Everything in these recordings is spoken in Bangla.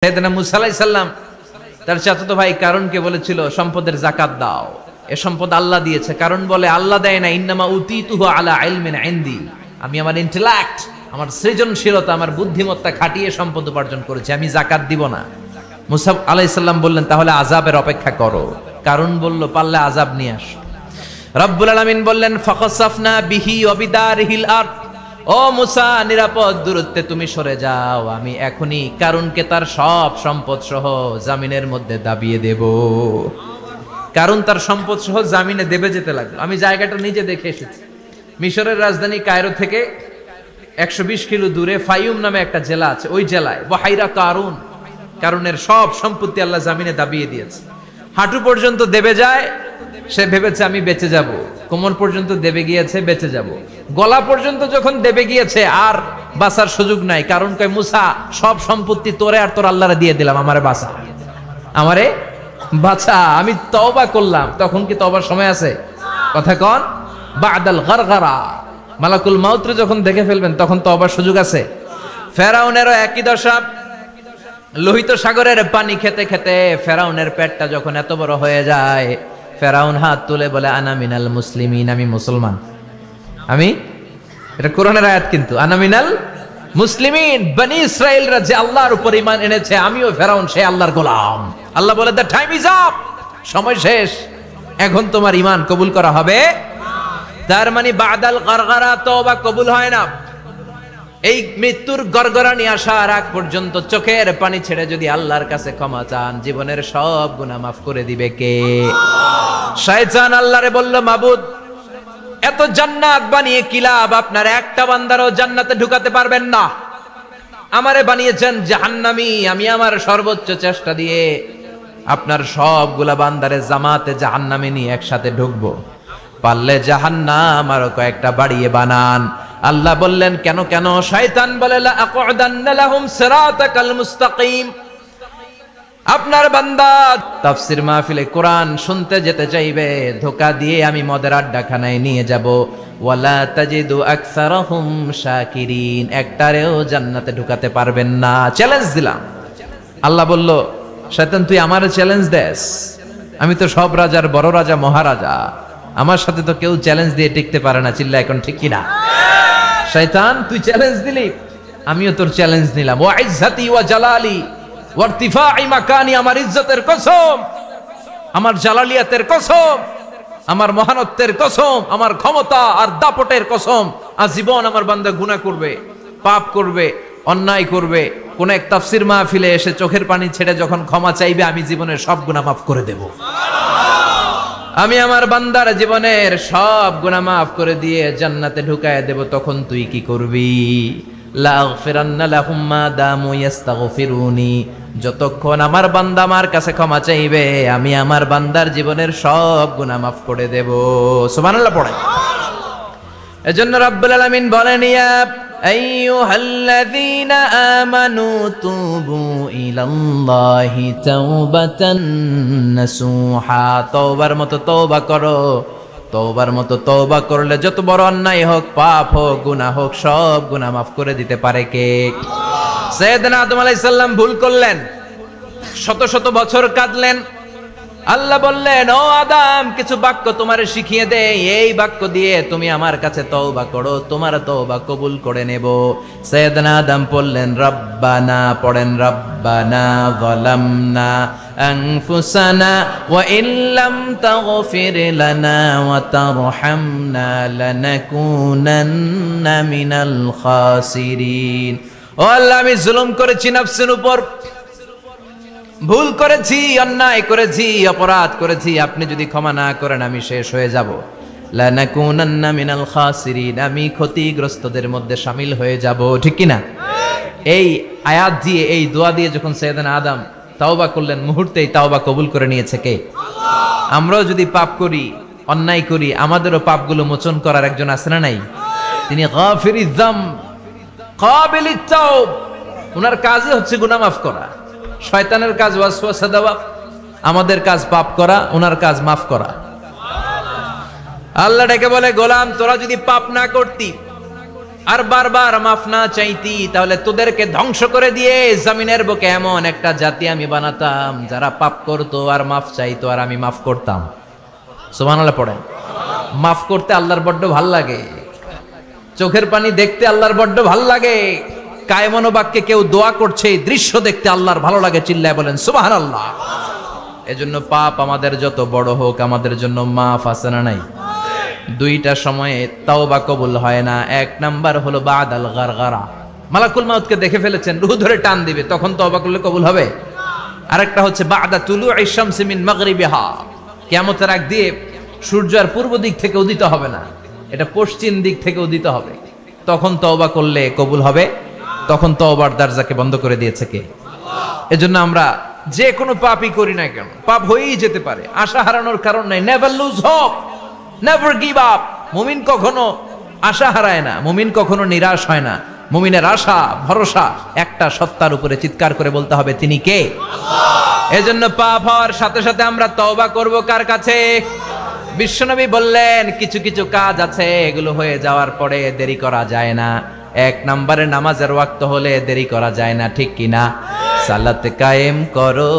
সাইয়েদনা মুসা আলাইহিস সালাম তার চাচাতো ভাই কারণকে বলেছিল সম্পদের যাকাত দাও। এ সম্পদ আল্লাহ দিয়েছে। কারণ বলে আল্লাহ দেয় না, ইন্নামা উতিতুহু আলা ইলমিন ইনদি, আমি আমার ইন্টেলেক্ট, আমার সৃজনশীলতা, আমার বুদ্ধিমত্তা খাটিয়ে সম্পদ উপার্জন করেছি, আমি যাকাত দিব না। মুসা আলাইহিস সালাম বললেন তাহলে আযাবের অপেক্ষা করো। কারণ বলল পারলে আযাব নিয়ে আস। রব্বুল আলামিন বললেন ফাখাসাফনা বিহি ওয়া বিদারিহিল আরদ, ও মুসা নিরাপদ দূরত্বে তুমি সরে যাও, আমি এখনই কারুনকে তার সব সম্পদ সহ জামিনের মধ্যে দাবিয়ে দেব। কারণ তার সম্পদ সহ জামিনে দেবে যেতে লাগলো। আমি জায়গাটা নিজে দেখে এসেছি। মিশরের রাজধানী কায়রো থেকে 120 কিলো দূরে ফাইউম নামে একটা জেলা আছে, ওই জেলায় বাহাইরা কারুন, কারুনের সব সম্পত্তি আল্লাহ জামিনে দাবিয়ে দিয়েছে। হাঁটু পর্যন্ত দেবে যায়, সে ভেবেছে আমি বেঁচে যাব। কোমর পর্যন্ত দেবে গিয়েছে, বেঁচে যাব। গলা পর্যন্ত যখন দেবে গিয়েছে আর বাঁচার সুযোগ নাই। কারণ কয় মুসা সব সম্পত্তি তোরে আর তোর আল্লাহরে দিয়ে দিলাম, আমারে বাঁচা, আমারে বাঁচা, আমি তওবা করলাম। তখন কি তওবার সময় আছে? কথা কন, বাদাল গারগারা, মালাকুল মাউত যখন দেখে ফেলবেন তখন তওবার সুযোগ আছে। ফেরাউনেরও একই দশা। লোহিত সাগরের পানি খেতে খেতে ফেরাউনের পেটটা যখন এত বড় হয়ে যায়, ফেরাউন হাত তুলে বলে আনা মিনাল মুসলিমিন, আমি মুসলমান। আমি, এটা কোরআনের আয়াত কিন্তু, আনা মিনাল মুসলিমিন, বনি ইসরাইলরা যে আল্লাহর উপর ঈমান এনেছে, আমিও ফেরাউন সে আল্লাহর গোলাম। আল্লাহ বলে দ্য টাইম ইজ আপ, সময় শেষ, এখন তোমার ঈমান কবুল করা হবে। তার মানে বাদাল গারগারা তওবা কবুল হয় না। এই মৃত্যুর গড়গড়ানি আসার আগ পর্যন্ত চোখের পানি ছেড়ে যদি আল্লাহর কাছে ক্ষমা চান, জীবনের সব গুনাহ মাফ করে দিবে কে? শয়তান আল্লাহরে বলল মাবুদ এত জান্নাত বানিয়ে কি লাভ, আপনার একটা বান্দারও জান্নাতে ঢুকাতে পারবেন না। আমারে বানিয়েছেন জাহান্নামী, আমি আমার সর্বোচ্চ চেষ্টা দিয়ে আপনার সবগুলা বান্দারে জামাতে জাহান্নামে নিয়ে একসাথে ঢুকবো। পারলে জাহান্নাম আরো কয়েকটা বাড়িয়ে বানান। আল্লাহ বললেন কেন কেন? শয়তান বলে লা আকুদান্না লাহুম সিরাতাকাল মুস্তাকিম, আপনার বান্দা তাফসীর মাহফিলে কোরআন শুনতে যেতে চাইবে, ধোঁকা দিয়ে আমি মদের আড্ডাখানায় নিয়ে যাব। ওয়ালা তাজিদু আকসারাহুম শাকিরিন, একটারেও জান্নাতে ঢুকাতে পারবেন না। চ্যালেঞ্জ দিলাম। আল্লাহ বলল শয়তান তুই আমারে চ্যালেঞ্জ দেস, আমি তো সব রাজার বড় রাজা, মহারাজা, আমার সাথে তো কেউ চ্যালেঞ্জ দিয়ে টিকতে পারে না। চিল্লা এখন ঠিক কিনা? শয়তান তুই চ্যালেঞ্জ দিলি, আমিও তোর চ্যালেঞ্জ নিলাম। ওয়া ইজ্জতি ওয়া জালালি ওয়া ইরতিফাই মাকানি, আমার ইজ্জতের কসম, আমার জালালিয়াতের কসম, আমার মহানত্বের কসম, আমার ক্ষমতা আর দাপটের কসম, আজীবন আমার বান্দা গুনাহ করবে, পাপ করবে, অন্যায় করবে, কোন এক তাফসীর মাহফিলে এসে চোখের পানি ছেড়ে যখন ক্ষমা চাইবে, আমি জীবনের সব গুনাহ মাফ করে দেব। আমি আমার বান্দার জীবনের সব গুনাহ মাফ করে দিয়ে জান্নাতে ঢুকায় দেব। তখন তুই কি করবি? লা আগফিরান্না লাহুম মা দামু ইস্তাগফিরুনি, যতক্ষণ আমার বান্দা আমার কাছে ক্ষমা চাইবে, আমি আমার বান্দার জীবনের সব গুনাহ মাফ করে দেব। সুবহানাল্লাহ পড়ে। এজন্য রব্বুল আলামিন বলেন ইয়া আইয়ুহাল্লাযীনা আমানু তুবু ইলাল্লাহি তাওবাতান নাসুহা, তওবার মতো তওবা করো। তওবার মতো তওবা করলে যত বড় অন্যায় হোক, পাপ হোক, গুনাহ হোক, সব গুনাহ মাফ করে দিতে পারে কে? সাইয়েদনা আদম আলাইহিস সালাম ভুল করলেন, শত শত বছর কাঁদলেন। আল্লাহ বললেন ও আদম কিছু বাক্য তোমারে শিখিয়ে দে, এই বাক্য দিয়ে তুমি আমার কাছে তওবা করো, তোমার তওবা কবুল করে নেব। সাইয়েদনা আদম বললেন রব্বানা, পড়েন রব্বানা যালামনা আনফুসানা ওয়া ইল্লাম তাগফির লানা ওয়া তারহামনা লানাকুনান্না মিনাল খাসিরিন। ও আল্লাহ আমি জুলুম করেছি নফসের উপর, ভুল করেছি, অন্যায় করেছি, অপরাধ করেছি, আপনি যদি ক্ষমা না করেন আমি শেষ হয়ে যাব। লানাকুনান্না মিনাল খাসিরিন, আমি ক্ষতিগ্রস্তদের মধ্যে শামিল হয়ে যাব। ঠিক কি না? এই আয়াত দিয়ে, এই দোয়া দিয়ে যখন সাইয়েদনা আদম তাওবা করলেন, মুহূর্তেই তাওবা কবুল করে নিয়েছে কে? আমরাও যদি পাপ করি, অন্যায় করি, আমাদেরও পাপগুলো মোচন করার একজন আছে না নাই? তিনি গাফিরিয যামব কাবিলিত তাওব, ওনার কাজই হচ্ছে গুনাহ মাফ করা। শয়তানের কাজ ওয়াসওয়াসা দেওয়া, আমাদের কাজ পাপ করা, ওনার কাজ মাফ করা। আল্লাহ ডেকে বলে গোলাম তোরা যদি পাপ না করতি, আর বারবার মাফ না চাইতি, তাহলে তোদেরকে ধ্বংস করে দিয়ে জমিনের বুকে এমন একটা জাতি আমি বানাতাম যারা পাপ করতো আর মাফ চাইতো, আর আমি মাফ করতাম। সুবহানাল্লাহ পড়েন। মাফ করতে আল্লাহর বড্ড ভাল লাগে, চোখের পানি দেখতে আল্লাহর বড্ড ভাল লাগে, কায়মন বাক্যে কেউ দোয়া করছে এই দৃশ্য দেখতে আল্লাহর ভালো লাগে, চিল্লায় বলেন সুবহানাল্লাহ। এজন্য পাপ আমাদের যত বড় হোক আমাদের জন্য মাফ আছে না নাই? দুইটা সময়ে তাওবা কবুল হয় না। এক নাম্বার হলো বাদাল গারগারা, মালাকুল মাউতকে দেখে ফেলেছেন, রূহ ধরে টান দিবে, তখন তাওবা করলে কবুল হবে। আরেকটা হচ্ছে বাদা তুলুই শামসি মিন মাগরিবিহা, কিয়ামতের আগ দিয়ে সূর্য আর পূর্ব দিক থেকে উদিত হবে না, এটা পশ্চিম দিক থেকে উদিত হবে, তখন তওবা করলে কবুল হবে। তখন তওবার দরজাকে বন্ধ করে দিয়েছে কে? এজন্য আমরা যে কোনো পাপই করি না কেন, পাপ হয়েই যেতে পারে, আশা হারানোর কারণ নাই। Never lose hope, never give up. মুমিন কখনো আশা হারায় না, মুমিন কখনো নিরাশ হয় না। মুমিনের আশা ভরসা একটা সত্তার উপরে, চিৎকার করে বলতে হবে তিনি কে? আল্লাহ। এজন্য পাপ হওয়ার সাথে সাথে আমরা তওবা করব কার কাছে? বিশ্বনবী বললেন কিছু কিছু কাজ আছে এগুলো হয়ে যাওয়ার পরে দেরি করা যায় না। এক নম্বরে নামাজের ওয়াক্ত হলে দেরি করা যায় না, ঠিক কিনা? সালাত কায়েম করো,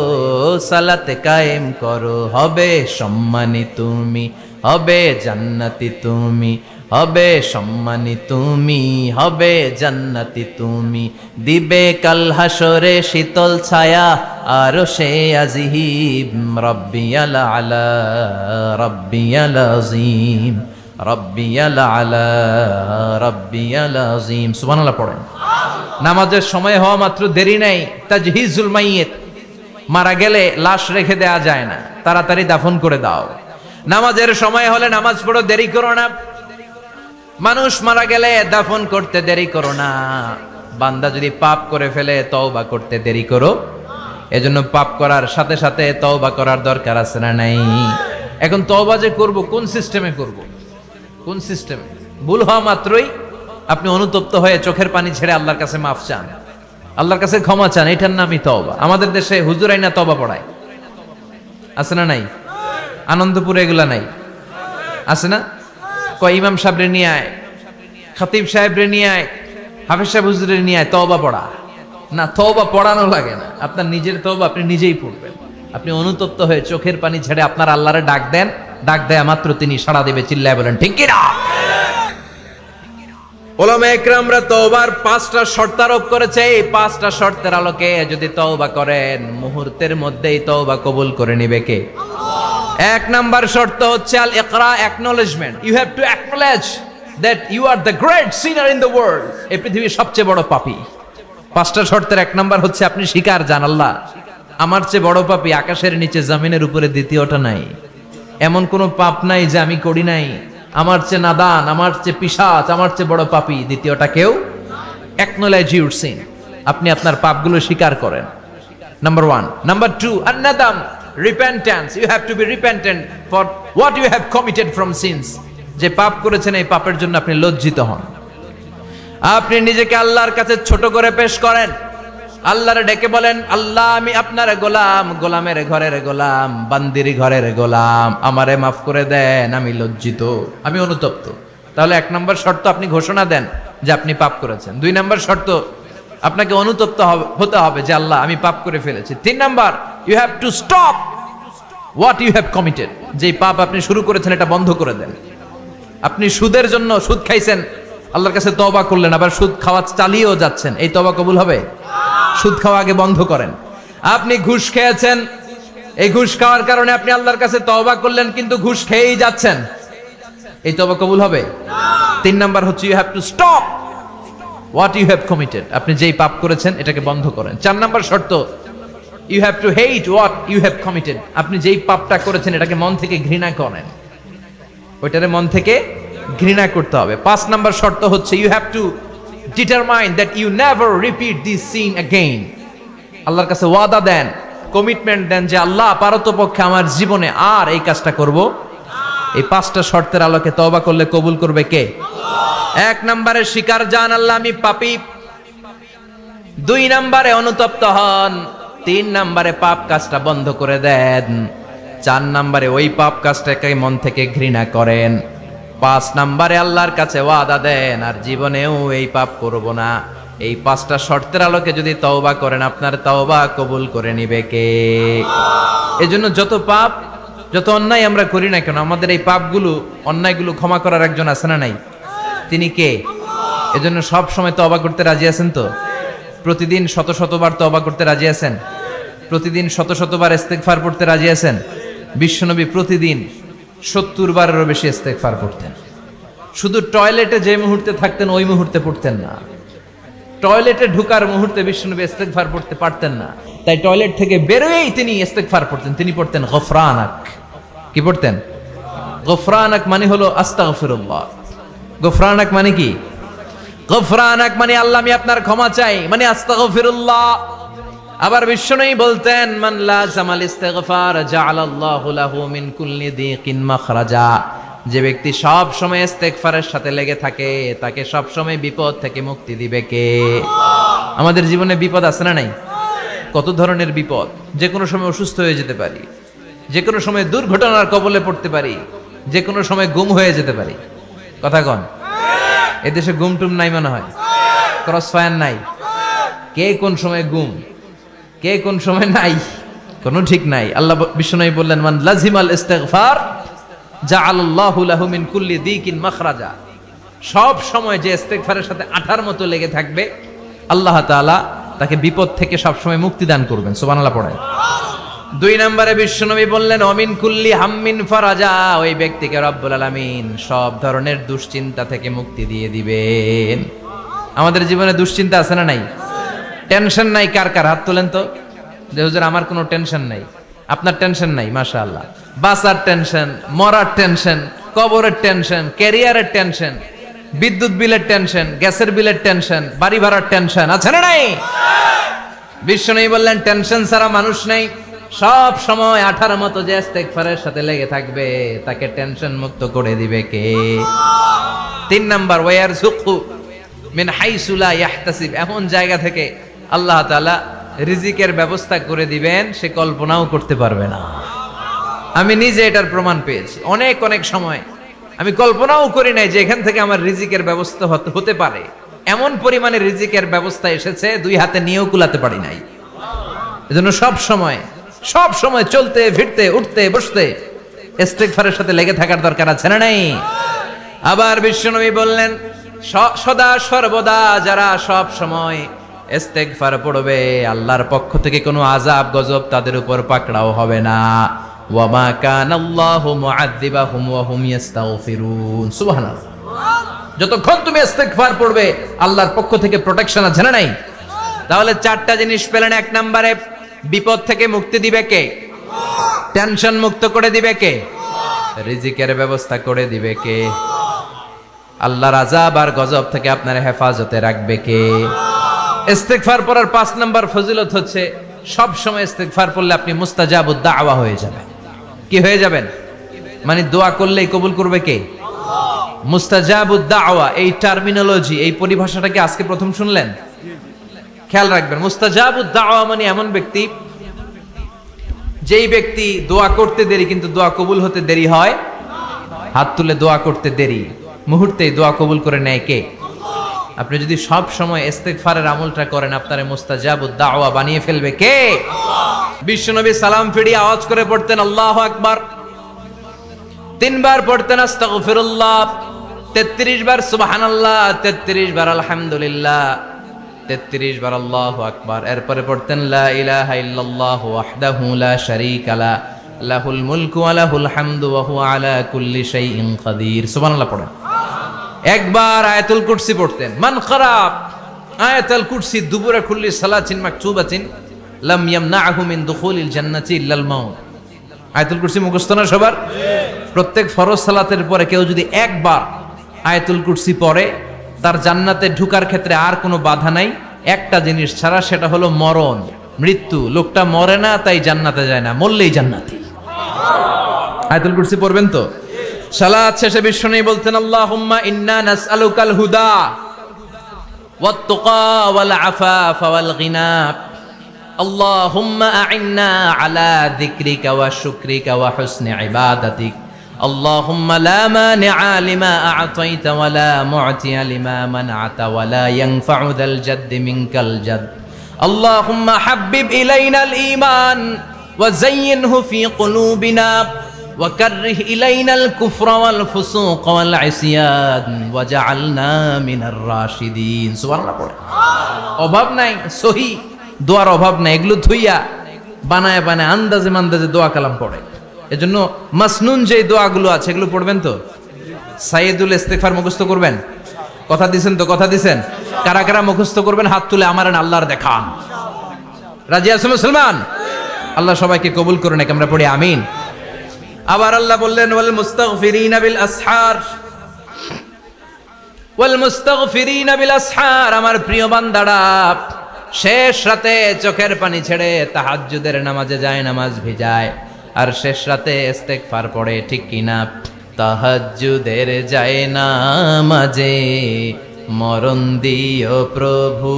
সালাত কায়েম করো, হবে সম্মানী তুমি, হবে জান্নাতি তুমি, হবে সম্মানী তুমি, হবে জান্নাতি তুমি, দিবে কাল হাসরে শীতল ছায়া আরশে আজিম, রব্বিয়াল আলা রব্বিয়াল আযীম, রব্বিয়াল আলা রব্বিয়াল আযীম। সুবহানাল্লাহ পড়েন। নামাজের সময় হওয়া মাত্র দেরি নাই, তাজহিজুল মাইয়িত, মারা গেলে লাশ রেখে দেয়া যায় না, তাড়াতাড়ি দাফন করে দাও। নামাজের সময় হলে নামাজ পড়ো, দেরি করো না। মানুষ মারা গেলে দাফন করতে দেরি করো না। বান্দা যদি পাপ করে ফেলে তওবা করতে দেরি করো। এজন্য পাপ করার সাথে সাথে তওবা করার দরকার আছে না নাই? এখন তওবা যে করব কোন সিস্টেমে করব? কোন সিস্টেমে? ভুল হওয়া মাত্রই আপনি অনুতপ্ত হয়ে চোখের পানি ছেড়ে আল্লাহর কাছে মাফ চান, আল্লাহর কাছে ক্ষমা চান, এটার নামই তওবা। আমাদের দেশে হুজুরাই না তওবা পড়ায়, আছে না নাই? আনন্দপুরে এগুলা নাই, আছে না? কয় ইমাম সাহেবরে নিয়ে আয়, খতিব সাহেবরে নিয়ে আয়, হাফেজ সাহেব হুজুরের নিয়ে আয়, তওবা পড়া। না, তওবা পড়ানো লাগে না, আপনার নিজের তওবা আপনি নিজেই পড়বেন। আপনি অনুতপ্ত হয়ে চোখের পানি ছেড়ে আপনার আল্লাহরে ডাক দেন, ডাক দেয়া মাত্র তিনি সাড়া দেবে, চিল্লায় বলেন ঠিক কি না? উলামা ইকরামরা তওবার 5টা শর্ত আরোপ করেছে। এই 5টা শর্তের আলোকে যদি তওবা করেন মুহূর্তের মধ্যেই তওবা কবুল করে নেবে কে? আল্লাহ। এক নাম্বার শর্ত হচ্ছে আল ইকরা, acknowledgement. You have to acknowledge that you are the great sinner in the world. এই পৃথিবীর সবচেয়ে বড় পাপী। 5টা শর্তের এক নাম্বার হচ্ছে আপনি স্বীকার জান, আল্লাহ আমার চেয়ে বড় পাপী আকাশের নিচে জমিনের উপরে দ্বিতীয়টা নাই। এমন কোনো পাপ নাই যে আমি করি নাই। আমার চেয়ে নাদান, আমার চেয়ে পিশাচ, আমার চেয়ে বড় পাপী দ্বিতীয়টা কেউ। অ্যাকনলেজ ইউর সিন, আপনি আপনার পাপগুলো স্বীকার করেন। নাম্বার 1। নাম্বার 2, আন-নাদাম, repentance. You have to be repentant for what you have committed from sins. যে পাপ করেছেন এই পাপের জন্য আপনি লজ্জিত হন। আপনি নিজেকে আল্লাহর কাছে ছোট করে পেশ করেন, আল্লাহরে ডেকে বলেন আল্লাহ আমি আপনার গোলাম, গোলামের ঘরের গোলাম, বান্দির ঘরের গোলাম, আমারে মাফ করে দেন, আমি লজ্জিত, আমি অনুতপ্ত। তাহলে 1 নম্বর শর্ত আপনি ঘোষণা দেন যে আপনি পাপ করেছেন। 2 নম্বর শর্ত আপনাকে অনুতপ্ত হতে হবে যে আল্লাহ আমি পাপ করে ফেলেছি। 3 নম্বর, you have to stop what you have committed. যে পাপ আপনি শুরু করেছেন এটা বন্ধ করে দেন। আপনি সুদের জন্য সুদ খাইছেন, আল্লাহর কাছে তওবা করলেন, আবার সুদ খাওয়া চালিয়েও যাচ্ছেন, এই তওবা কবুল হবে? সুদ খাওয়া আগে বন্ধ করেন। আপনি ঘুষ খেয়েছেন, এই ঘুষ খাওয়ার কারণে আপনি আল্লাহর কাছে তওবা করলেন কিন্তু ঘুষ খেয়েই যাচ্ছেন, এই তওবা কবুল হবে? 3 নাম্বার হচ্ছে you have to stop what you have committed. আপনি যেই পাপ করেছেন এটাকে বন্ধ করেন। 4 নাম্বার শর্ত, you have to hate what you have committed. আপনি যেই পাপটা করেছেন এটাকে মন থেকে ঘৃণা করেন, ওইটারে মন থেকে ঘৃণা করতে হবে। 5 নাম্বার শর্ত হচ্ছে you have to determine that you never repeat this sin again. আল্লাহর কাছে ওয়াদা দেন, কমিটমেন্ট দেন যে আল্লাহ পারতপক্ষে আমার জীবনে আর এই কাজটা করব। এই 5টা শর্তের আলোকে তওবা করলে কবুল করবে কে? আল্লাহ। 1 নম্বরে স্বীকার জান আল্লাহ আমি পাপী। 2 নম্বরে অনুতপ্ত হন। 3 নম্বরে পাপ কাজটা বন্ধ করে দেন। 4 নম্বরে ওই পাপ কাজটাকে মন থেকে ঘৃণা করেন। 5 নম্বরে আল্লাহর কাছে ওয়াদা দেন আর জীবনেও এই পাপ করব না। এই 5টা শর্তের আলোকে যদি তওবা করেন আপনার তওবা কবুল করে নিবে কে? এজন্য যত পাপ যত অন্যায় আমরা করি না কেন আমাদের এই পাপগুলো অন্যায়গুলো ক্ষমা করার একজন আছে না নাই? তিনি কে? এজন্য সব সময় তওবা করতে রাজি আছেন তো? প্রতিদিন শত শতবার তওবা করতে রাজি আছেন? প্রতিদিন শত শতবার ইস্তেগফার পড়তে রাজি আছেন? বিশ্বনবী প্রতিদিন 70 বারেরও বেশি ইস্তেগফার পড়তেন। শুধু টয়লেটে যে মুহূর্তে থাকতেন ওই মুহূর্তে পড়তেন না, টয়লেটে ঢুকার মুহূর্তে বিশ্বনবী ইস্তেগফার পড়তে পারতেন না, তাই টয়লেট থেকে বেরোয়েই তিনি ইস্তেগফার পড়তেন। তিনি পড়তেন গফরানাক। কি পড়তেন? গফরানাক মানে হলো আস্তাগফিরুল্লাহ। গফরানাক মানে কি? গফরানাক মানে আল্লাহ আমি আপনার ক্ষমা চাই, মানে আস্তাগফিরুল্লাহ। আবার বিশ্বনবী বলতেন মান লাযামাল ইস্তিগফার জাআলাল্লাহু লাহু মিন কুল্লি দিকিন মাখরাজা। যে ব্যক্তি সব সময় ইস্তেগফারের সাথে লেগে থাকে তাকে সব সময় বিপদ থেকে মুক্তি দিবে কে? আমাদের জীবনে বিপদ আছে না নাই? কত ধরনের বিপদ। যে কোনো সময় অসুস্থ হয়ে যেতে পারি, যে কোনো সময় দুর্ঘটনার কবলে পড়তে পারি, যে কোনো সময় গুম হয়ে যেতে পারি। কথা কন, এদেশে গুম টুম নাই মনে হয়, ক্রস ফায়ার নাই। কে কোন সময় গুম, কে কোন সময় নাই, কোনো ঠিক নাই। আল্লাহ বিশ্বনবী বললেন মান লাজিমাল ইস্তিগফার জাআলাল্লাহু লাহু মিন কুল্লি দিকিন মাখরাজা। সব সময় যে ইস্তিগফারের সাথে আঠার মতো লেগে থাকবে আল্লাহ তাআলা তাকে বিপদ থেকে সব সময় মুক্তি দান করবেন। সুবহানাল্লাহ পড়েন। 2 নম্বরে বিশ্বনবী বললেন অমিন কুল্লি হাম্মিন ফারাজা। ওই ব্যক্তিকে রব্বুল আলামিন সব ধরনের দুশ্চিন্তা থেকে মুক্তি দিয়ে দিবেন। আমাদের জীবনে দুশ্চিন্তা আছে না নাই? টেনশন নাই কার কার? হাত তোলেন তো। যে হুজুর আমার কোনো টেনশন নাই। আপনার টেনশন নাই, মাশাআল্লাহ। বাসার টেনশন, মরার টেনশন, কবরের টেনশন, ক্যারিয়ারের টেনশন, বিদ্যুৎ বিলের টেনশন, গ্যাসের বিলের টেনশন, বাড়ি ভাড়ার টেনশন আছে না নাই? বিশ্বনবী বললেন টেনশন ছাড়া মানুষ নাই। সব সময় 18 মতো যে ইস্তেগফারের সাথে লেগে থাকবে তাকে টেনশন মুক্ত করে দিবে কে? 3 নাম্বার ওয়ারযুকহু মিন হাইসু লা ইয়াহতাসিব। এমন জায়গা থেকে আল্লাহ তাআলা রিজিকের ব্যবস্থা করে দিবেন সে কল্পনাও করতে পারবে না। আমি নিজে এটার প্রমাণ পেয়েছি। অনেক অনেক সময় আমি কল্পনাও করি নাই যে এখান থেকে আমার রিজিকের ব্যবস্থা হতে পারে। এমন পরিমাণে রিজিকের ব্যবস্থা এসেছে 2 হাতে নিয়েও কুলাতে পারি নাই। এজন্য সব সময় চলতে ফিরতে উঠতে বসতে ইস্তেগফারের সাথে লেগে থাকার দরকার আছে না নাই? আবার বিশ্বনবী বললেন সদা সর্বদা যারা সব সময় ইস্তেগফার পড়বে আল্লাহর পক্ষ থেকে কোনো আযাব গজব তাদের উপর পাকড়াও হবে না। ওয়া মা কানাল্লাহু মুআযযিবাহুম ওয়া হুম ইস্তাগফিরুন। সুবহানাল্লাহ। যতক্ষণ তুমি ইস্তেগফার পড়বে আল্লাহর পক্ষ থেকে প্রোটেকশন আছে না নাই? তাহলে 4টা জিনিস পেলেন। 1 নম্বরে বিপদ থেকে মুক্তি দিবে কে? টেনশন মুক্ত করে দিবে কে? রিজিকের ব্যবস্থা করে দিবে কে? আল্লাহর আযাব আর গজব থেকে আপনার হেফাজতে রাখবে কে? ইস্তেগফার পড়ার 5 নাম্বার ফজিলত হচ্ছে সব সময় ইস্তেগফার পড়লে আপনি মুস্তাজাবুদ দাওয়া হয়ে যাবেন। কি হয়ে যাবেন? মানে দোয়া করলেই কবুল করবে কে? মুস্তাজাবুদ দাওয়া। এই টার্মিনোলজি, এই পরিভাষাটাকে আজকে প্রথম শুনলেন? খেয়াল রাখবেন। মুস্তাজাবুদ দাওয়া মানে এমন ব্যক্তি যেই ব্যক্তি দোয়া করতে দেরি কিন্তু দোয়া কবুল হতে দেরি হয়। হাত তুলে দোয়া করতে দেরি, মুহূর্তেই দোয়া কবুল করে নেয় কে? আপনি যদি সব সময় ইস্তেগফারের আমলটা করেন আপনার মুস্তাজাবুদ দাওয়া বানিয়ে ফেলবে কে? বিশ্বনবী সালাম ফিরিয়ে আওয়াজ করে পড়তেন আল্লাহু আকবার। 3 বার পড়তেন আস্তাগফিরুল্লাহ, 33 বার সুবহানাল্লাহ, 33 বার আলহামদুলিল্লাহ, 33 বার আল্লাহু আকবার। এরপরে পড়তেন লা ইলাহা ইল্লাল্লাহু ওয়াহদাহু লা শারীকা লা লাহুল মুলকু ওয়া লাহুল হামদু ওয়া হুয়া আলা কুল্লি শাইইন কাদির। সুবহানাল্লাহ পড়েন। একবার আয়াতুল কুরসি পড়তেন। মান খারাপ আয়াতুল কুরসি দুবুরা কুল্লি সালাতিন মাকতুবাতিন লাম ইয়ামনাহু মিন দুখুলিল জান্নাতি ইল্লাল মাউত। আয়াতুল কুরসি মুখস্থ না সবার? প্রত্যেক ফরজ সালাতের পরে কেউ যদি একবার আয়াতুল কুরসি পড়ে তার জান্নাতে ঢোকার ক্ষেত্রে আর কোনো বাধা নাই, একটা জিনিস ছাড়া, সেটা হলো মরণ, মৃত্যু। লোকটা মরে না তাই জান্নাতে যায় না, মরলেই জান্নাতি। আয়াতুল কুরসি পড়বেন তো? সালাত শেষে বিশ্বনবী বলতেন আল্লাহুম্মা ইন্না নাসআলুকাল হুদা ওয়াত তুকা ওয়াল আফাফা ওয়াল গিনা আল্লাহুম্মা আ'ইন্না আলা যিকরিকা ওয়া শুকরিকা ওয়া হুসনি ইবাদাতিক আল্লাহুম্মা লা মানিআ লিমা আ'তাইতা ওয়া লা মু'তিয়া লিমা মানআতা ওয়া লা ইয়ানফা'ু যাল জাদ্দি মিনকাল জাদ। আল্লাহুম্মা হাব্বিব ইলাইনাল ঈমান ওয়া যায়্যিনহু ফি কুলুবিনা ওয়া কাররিহ ইলাইনাল কুফরা ওয়াল ফুসুক ওয়াল ইসয়ান ওয়াজআলনা মিনার রাশিদিন। সুবহানাল্লাহ পড়ে। অভাব নাই, সহি দোয়ার অভাব নাই, এগুলো থুইয়া বানায় বানায় আন্দাজে মান্দাজে দোয়া কালাম পড়ে। এজন্য মাসনুন যে দোয়াগুলো আছে এগুলো পড়বেন তো। সাইয়্যিদুল ইস্তিগফার মুখস্থ করবেন, কথা দিছেন তো, কথা দিছেন। কারা কারা মুখস্থ করবেন হাত তুলে আমারেন, আল্লাহর দেখান। রাজি আছেন মুসলমান? আল্লাহ সবাইকে কবুল করুন, আমরা পড়ি আমিন। আবার আল্লাহ বললেন ওয়াল মুস্তাগফিরিনা বিল আসহার, ওয়াল মুস্তাগফিরিনা বিল আসহার। আমার প্রিয় বান্দারা শেষ রাতে চোখের পানি ছেড়ে তাহাজ্জুদের নামাজে যায়, নামাজ ভিজায়, আর শেষ রাতে ইস্তেগফার পড়ে, ঠিক কিনা? তাহাজ্জুদের যায় নামাজে মরণ দিও প্রভু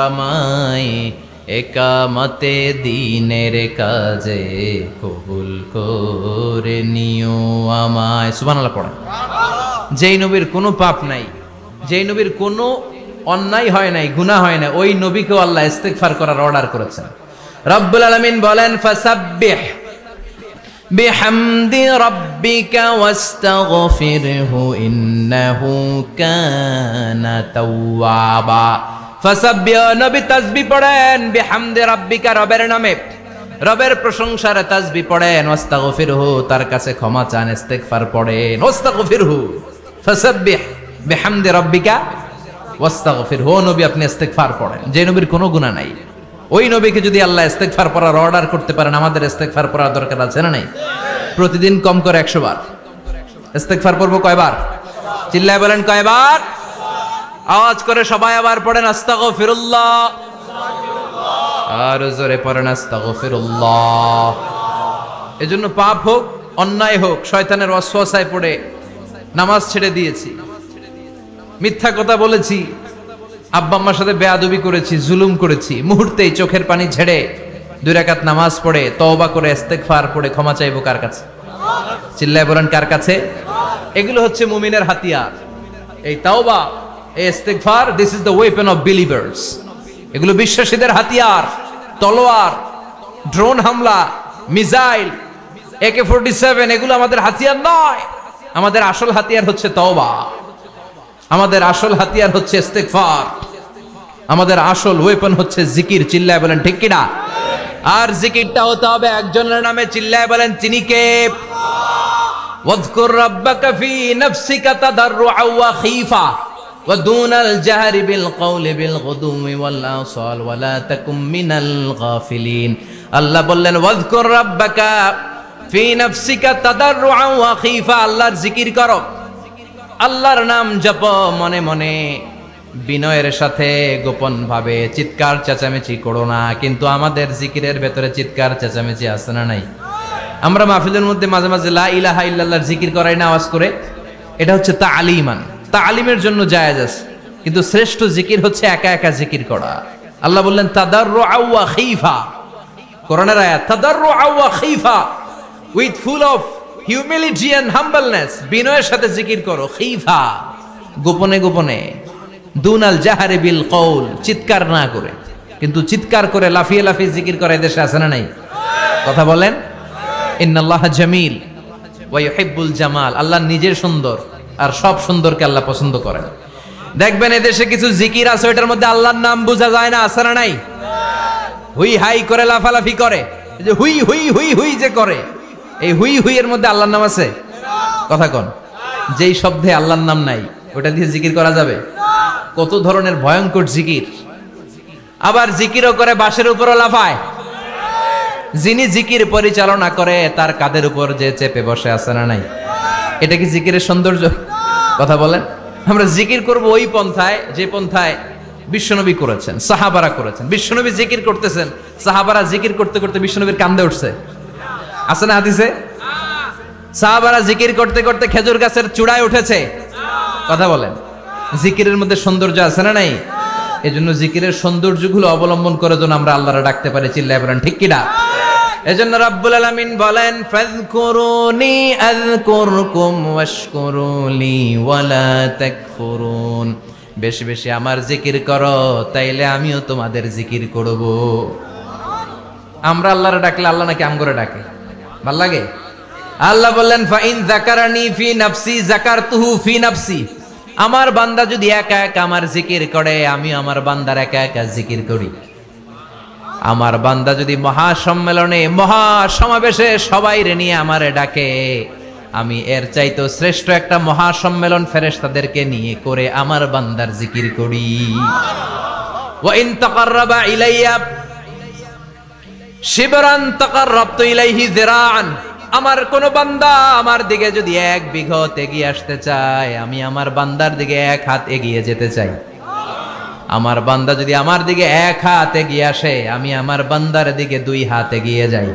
আমায়, একামতে দিনের কাজে কবুল করে নিও আমায়। সুবহানাল্লাহ পড়ে। যেই নবীর কোনো পাপ নাই, যেই নবীর কোনো অন্যায় হয় নাই, গুনাহ হয় না, ওই নবীকেও আল্লাহ ইস্তিগফার করার অর্ডার করেছেন। রব্বুল আলামিন বলেন ফাসাব্বিহ বিহামদি রাব্বিকা ওয়াস্তাগফিরহু ইন্নাহু কানা তাওয়াবা। ফাসাব্বিহ, নবী তাসবিহ পড়েন, বিহামদি রাব্বিকা, রবের নামে, রবের প্রশংসার তাসবিহ পড়েন, ওয়াস্তাগফিরহু, তার কাছে ক্ষমা চান, ইস্তিগফার পড়েন, ওয়াস্তাগফিরহু, ফাসাব্বিহ বিহামদি রাব্বিকা ওয়াস্তাগফিরহু। নবী আপনি ইস্তিগফার পড়েন। যে নবীর কোনো গুনাহ নাই, ওই নবীকে যদি আল্লাহ ইস্তিগফার পড়ার অর্ডার করতে পারেন, আমাদের ইস্তিগফার পড়ার দরকার আছে না নাই? প্রতিদিন কম করে 100 বার ইস্তিগফার পড়বো। কয়বার? চিল্লায় বলেন কয়বার? আওয়াজ করে সবাই আবার পড়েন আস্তাগফিরুল্লাহ, আর জোরে পড়েন আস্তাগফিরুল্লাহ। এজন্য পাপ হোক, অন্যায় হোক, শয়তানের ওয়াসওয়াসায় পড়ে নামাজ ছেড়ে দিয়েছি, মিথ্যা কথা বলেছি, আব্বা আম্মার সাথে বেয়াদবি করেছি, জুলুম করেছি, মুহূর্তেই চোখের পানি ছেড়ে 2 রাকাত নামাজ পড়ে তওবা করে ইস্তিগফার পড়ে ক্ষমা চাইবো কার কাছে? চিল্লায় বলেন কার কাছে? এগুলো হচ্ছে মুমিনের হাতিয়ার। এই তওবা, এই ইস্তিগফার, this is the weapon of believers. এগুলো বিশ্বাসীদের হাতিয়ার। তলোয়ার, ড্রোন হামলা, মিসাইল, AK-47 এগুলো আমাদের হাতিয়ার নয়। আমাদের আসল হাতিয়ার হচ্ছে তওবা, আমাদের আসল হাতিয়ার হচ্ছে ইস্তিগফার, আমাদের আসল ওয়েপন হচ্ছে জিকির। চিল্লায় বলেন ঠিক কিনা? আর জিকিরটা হতে হবে একজনের নামে। চিল্লায় বলেন তিনি কে? ওয়াজকুর রাব্বাকা ফি নাফসিকা তাদাররুআ ওয়া খীফা ওয়া দুনাল জাহরি বিল কওলি বিল গুদুমি ওয়াল আসাল ওয়া লা তাকুম মিনাল গাফিলিন। আল্লাহ বললেন ওয়াজকুর রাব্বাকা ফি নাফসিকা তাদাররুআ ওয়া খীফা, আল্লাহর জিকির করো, আল্লাহর নাম জপ মনে মনে, বিনয়ের সাথে, গোপন ভাবে, চিৎকার চেঁচামেচি করো না। কিন্তু আমাদের জিকিরের ভেতরে চিৎকার চেঁচামেচি আছে না নাই? আমরা মাহফিলের মধ্যে মাঝে মাঝে লা ইলাহা ইল্লাল্লাহর জিকির করাই না আওয়াজ করে, এটা হচ্ছে তালিমান, তালিমের জন্য জায়েজ আছে। কিন্তু শ্রেষ্ঠ জিকির হচ্ছে একা একা জিকির করা। আল্লাহ বললেন তাদাররুআ ওয়া খীফা, কোরআনের আয়াত, তাদাররুআ ওয়া খীফা, with full of humility and humbleness, বিনয়ের সাথে জিকির করো। খীফা, গোপনে গোপনে, দুনাল জাহারি বিল কওল, চিৎকার না করে। কিন্তু চিৎকার করে লাফিয়ে লাফিয়ে জিকির করে দেশে আছে না নাই? কথা বলেন। ইন্নাল্লাহা জামিল ওয়া ইউহিব্বুল জামাল, আল্লাহ নিজে সুন্দর, আর সব সুন্দরকে আল্লাহ পছন্দ করেন। দেখবেন এদেশে কিছু জিকির আছে, ওইটার মধ্যে আল্লাহর নাম বোঝা যায় না, আছে না নাই? হুই হাই করে লাফালাফি করে, এই যে হুই হুই হুই হুই যে করে, এই হুই হুই এর মধ্যে আল্লাহর নাম আছে? কথা কন। যেই শব্দে আল্লাহর নাম নাই, ওটা দিয়ে জিকির করা যাবে? কত ধরনের ভয়ঙ্কর জিকির। আবার জিকিরও করে বাঁশের উপরও লাফায়। যিনি জিকির পরিচালনা করে তার কাঁধের উপর যে চেপে বসে, আছে না নাই? এটা কি জিকিরের সৌন্দর্য? কথা বলেন। আমরা জিকির করব ওই পন্থায় যে পন্থায় বিশ্বনবী করেছেন, সাহাবারা করেছেন। বিশ্বনবী জিকির করতেছেন, সাহাবারা জিকির করতে করতে বিশ্বনবীর কান্দে উঠছে, আছে না হাদিসে? সাহাবারা জিকির করতে করতে খেজুর গাছের চূড়ায় উঠেছে। কথা বলেন। জিকিরের মধ্যে সৌন্দর্য আছে না নাই? এজন্য জিকিরের সৌন্দর্যগুলো অবলম্বন করে যেন আমরা আল্লাহরে ডাকতে পারি। চিল্লায় বলেন ঠিক কিনা? এজন্য রব্বুল আলামিন বলেন ফাযকুরুনি আযকুরকুম ওয়াশকুরুলি ওয়ালা তাকফুরুন, বেশি বেশি আমার জিকির করো তাইলে আমিও তোমাদের জিকির করব। আমরা আল্লাহরে ডাকলে আল্লাহ নাকি আমগরে ডাকে, ভাল লাগে? আল্লাহ বললেন ফাইন যাকারানি ফি নাফসি যাকারতুহু ফি নাফসি, আমার বান্দা যদি একা একা আমার জিকির করে আমি আমার বান্দার একা একা জিকির করি। আমার বান্দা যদি মহাসম্মেলনে মহাসমাবেশে সবাই রে নিয়ে আমারে ডাকে, আমি এর চাইতো শ্রেষ্ঠ একটা মহাসম্মেলন ফেরেশতাদেরকে নিয়ে করে আমার বান্দার জিকির করি। ওয়া ইন তাকাররাবা ইলাইয়া শিবরান তাকাররাবতু ইলাইহি যিরাআন, আমার কোন বান্দা আমার দিকে যদি এক বিঘত এগিয়ে আসতে চায় আমি আমার বান্দার দিকে এক হাত এগিয়ে যেতে চাই। আমার বান্দা যদি আমার দিকে এক হাত এগিয়ে আসে আমি আমার বান্দার দিকে দুই হাত এগিয়ে যাই।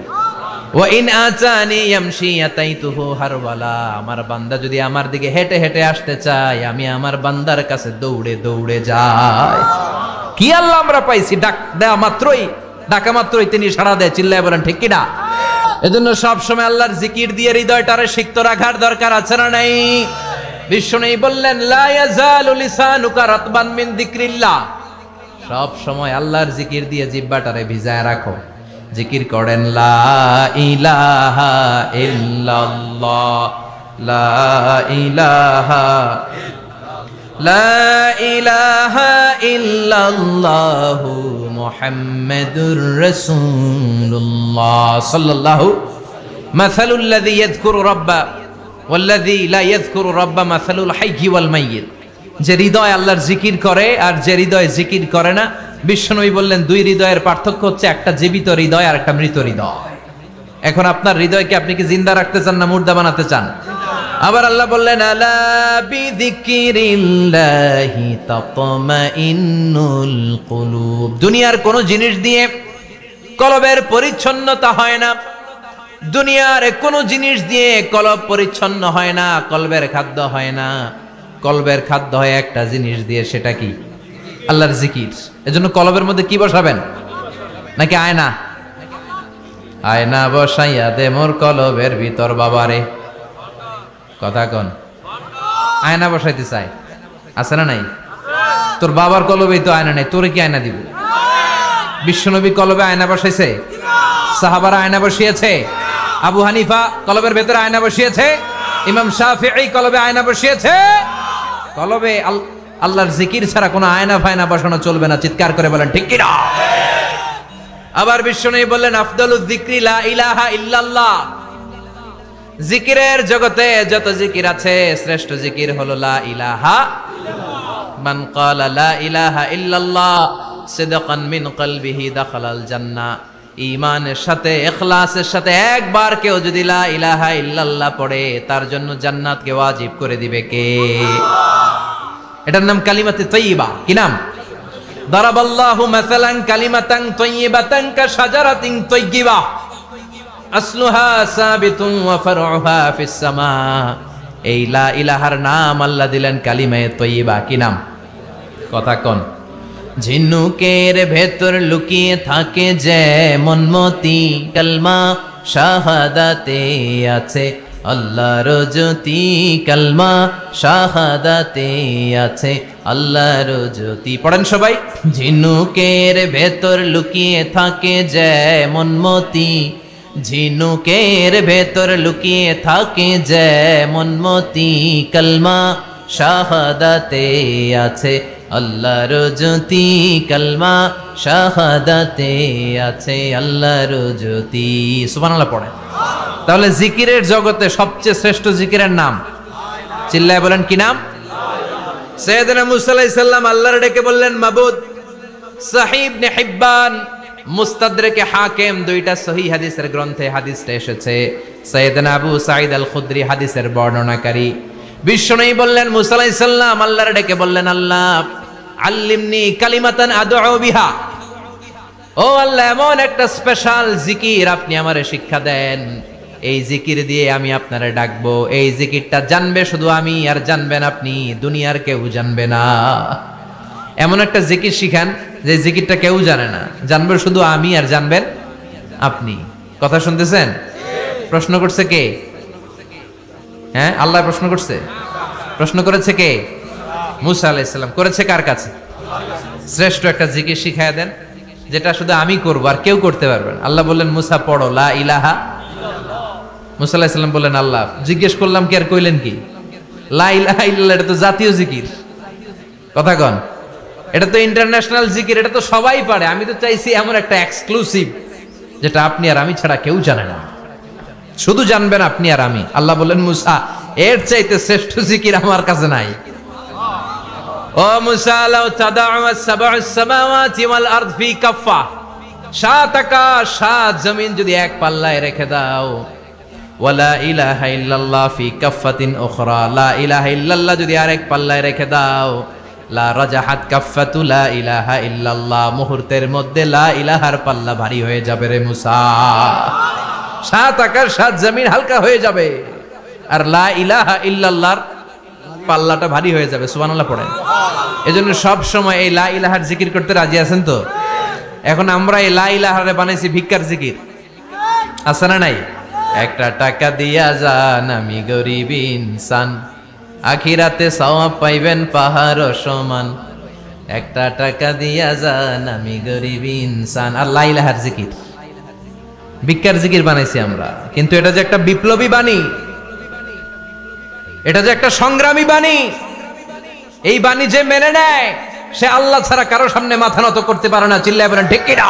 ওয়া ইন আতানি ইয়ামশি আতাইতুহু হারওয়ালা, আমার বান্দা যদি আমার দিকে হেঁটে হেঁটে আসতে চায় আমি আমার বান্দার কাছে দৌড়ে দৌড়ে যাই। কি আল্লাহ আমরা পাইছি, ডাকা মাত্রই তিনি সাড়া দেয়। চিল্লায় বলেন ঠিক কিনা? এজন্য সব সময় আল্লাহর জিকির দিয়ে হৃদয়টারে সিক্ত রাখার দরকার আছে না নাই? বিষ্ণু বললেন লা ইয়াজালু লিসানুকা রাতবান মিন যিকরিল্লাহ, সব সময় আল্লাহর জিকির দিয়ে জিহ্বাটারে ভিজায় রাখো। জিকির করেন লা ইলাহা ইল্লাল্লাহ, লা ইলাহা লা ইলাহা ইল্লাল্লাহু মুহাম্মাদুর রাসূলুল্লাহ সাল্লাল্লাহু মাসালুল লাযী ইয়াযকুরু রাব্বা ওয়াল্লাযী লা ইয়াযকুরু রাব্বা মাসালুল হাইয়্যি ওয়াল মাইয়িত, যে হৃদয় আল্লাহর জিকির করে আর যে হৃদয় জিকির করে না, বিশ্বনবী বললেন দুই হৃদয়ের পার্থক্য হচ্ছে একটা জীবিত হৃদয় আর একটা মৃত হৃদয়। এখন আপনার হৃদয়কে আপনি কি জিন্দা রাখতে চান না মুর্দা বানাতে চান? আবার আল্লাহ বললেন আলা বিযিকরিল্লাহি তাতমাইন্নুল কুলুব, দুনিয়ার কোন জিনিস দিয়ে কলবের পরিচ্ছন্নতা হয় না, দুনিয়ার কোন জিনিস দিয়ে কলব পরিচ্ছন্ন হয় না, কলবের খাদ্য হয় না। কলবের খাদ্য হয় একটা জিনিস দিয়ে, সেটা কি? আল্লাহর জিকির। এজন্য কলবের মধ্যে কি বসাবেন? নাকি আয়না? আয়না বসাইয়া দে মোর কলবের ভিতর বাবারে, কথা কন। আয়না বসাইতে চাই, আছে না নাই? তোর বাবার কলবেই তো আয়না নেই, তোরে কি আয়না দিব? বিশ্বনবী কলবে আয়না বসাইছে, সাহাবারা আয়না বসিয়েছে, আবু হানিফা কলবের ভেতরে আয়না বসিয়েছে, ইমাম শাফিঈ কলবে আয়না বসিয়েছে। কলবে আল্লাহর জিকির ছাড়া কোনো আয়না ফায়না বসানো চলবে না। চিৎকার করে বলেন ঠিক কিনা? আবার বিশ্বনবী বললেন আফদালুজ যিকরি লা ইলাহা ইল্লাল্লাহ, জিকিরের জগতে যত জিকির আছে শ্রেষ্ঠ জিকির হলো লা ইলাহা ইল্লাল্লাহ। মান ক্বালা লা ইলাহা ইল্লাল্লাহ সিদকান মিন কলবিহি দাখালাল জান্নাহ, ঈমানের সাথে ইখলাসের সাথে একবার কেউ যদি লা ইলাহা ইল্লাল্লাহ পড়ে তার জন্য জান্নাতকে ওয়াজিব করে দিবে কে? এটার নাম কালিমাতে তাইয়্যিবা। কি নাম? দারাবাল্লাহু মাসালান কালিমাতান তাইয়্যিবাতান কাশাজারাতিন তাইয়্যিবা আসলুহা সাবিতুন ওয়া ফারউহা ফিস সামা। এই লা ইলাহার নাম আল্লাহ দিলেন কালিমায়ে তাইয়্যিবা। কি নাম? কথা কোন? ঝিনুকের ভেতর লুকিয়ে থাকে যেমন মতি, কালমা শাহাদাতে আছে আল্লাহর জ্যোতি, কালমা শাহাদাতে আছে আল্লাহর জ্যোতি। পড়েন সবাই। ঝিনুকের ভেতর লুকিয়ে থাকে যেমন মতি, ঝিনুকের ভেতর লুকিয়ে থাকে যেমন মতি, কালমা শাহাদাতে আছে আল্লাহর জ্যোতি, কালমা শাহাদাতে আছে আল্লাহর জ্যোতি। সুবহানাল্লাহ পড়েন। তাহলে জিকিরের জগতে সবচেয়ে শ্রেষ্ঠ জিকিরের নাম, চিল্লায় বলেন কি নাম? সাইয়েদনা মুসা আলাইহিস সালাম আল্লাহর ডেকে বললেন মাবুদ। সহিহ ইবনে হিব্বান, মুস্তাদরেকে হাকিম, দুইটা সহিহ হাদিসের গ্রন্থে হাদিসটা এসেছে। সাইয়েদনা আবু সাঈদ আল খুদরি হাদিসের বর্ণনাকারী। বিশ্বনবী বললেন মুসা আলাইহিস সালাম আল্লাহর ডেকে বললেন আল্লাহ আল্লিমনি কালিমাতান আদউ বিহা, ও আল্লাহ এমন একটা স্পেশাল জিকির আপনি আমারে শিক্ষা দেন, এই জিকির দিয়ে আমি আপনারে ডাকবো। এই জিকিরটা জানবে শুধু আমি আর জানবেন আপনি, দুনিয়ার কেউ জানবে না। এমন একটা জিকির শিখান যে জিকিরটা কেউ জানে না, জানবে শুধু আমি আর জানবেন আপনি। কথা শুনতেছেন? প্রশ্ন করছে কে? হ্যাঁ, আল্লাহ প্রশ্ন করছে। প্রশ্ন করেছে কে? মুসা আলাইহিস সালাম। করেছে কার কাছে? শ্রেষ্ঠ একটা জিকির শিখায়া দেন যেটা শুধু আমি করবো আর কেউ করতে পারবে না। আল্লাহ বললেন মুসা পড়ো লা ইলাহা। মুসা আলাইহিস সালাম বললেন আল্লাহ জিজ্ঞেস করলাম কি আর কইলেন কি? লা ইলাহা ইল্লাল্লাহ এটা তো জাতীয় জিকির। কথা কন, এটা তো ইন্টারন্যাশনাল জিকির, এটা তো সবাই পারে। আমি তো চাইছি এমন একটা এক্সক্লুসিভ যেটা আপনি আর আমি ছাড়া কেউ জানে না, শুধু জানবেন আপনি আর আমি। আল্লাহ বললেন মুসা এর চাইতে শ্রেষ্ঠ জিকির আমার কাছে নাই। ও মুসা লাউ তাদাউ আস-সাব'উস সামাওয়াতি ওয়াল আরদ ফি কাফফা, সাত আকাশ সাত জমিন যদি এক পাল্লায় রেখে দাও, ওয়ালা ইলাহা ইল্লাল্লাহ ফি কাফফাতিন উখরা, লা ইলাহা ইল্লাল্লাহ যদি আরেক পাল্লায় রেখে দাও, লা রাজাহাত কাফফাতু লা ইলাহা ইল্লাল্লাহ, মুহূর্তের মধ্যে লা ইলাহার পাল্লা ভারী হয়ে যাবে রে মুসা। সাত আকাশ সাত জমিন হালকা হয়ে যাবে আর লা ইলাহা ইল্লাল্লাহর পাল্লাটা ভারী হয়ে যাবে। সুবহানাল্লাহ পড়েন। এজন্য সব সময় এই লা ইলাহার জিকির করতে রাজি আছেন তো? এখন আমরা এই লা ইলাহারে বানাইছি ভিক্ষার জিকির, আছে না নাই? একটা টাকা দিয়া যান আমি গরিব ইনসান, আখিরাতে সওয়াব পাইবেন পাহাড় সমান। একটা টাকা দিয়া যান আমি গরিব ইনসান। আর লা ইলাহার জিকির ভিক্ষার জিকির বানাইছি আমরা। কিন্তু এটা যে একটা বিপ্লবী বাণী, এটা যে একটা সংগ্রামী বাণী, এই বাণী যে মেনে নেয় সে আল্লাহ ছাড়া কারো সামনে মাথা নত করতে পারে না। চিল্লায় বলেন ঠিক কিনা?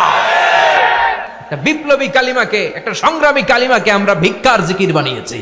একটা বিপ্লবী কালিমাকে, একটা সংগ্রামী কালিমাকে আমরা ভিক্ষার জিকির বানিয়েছি।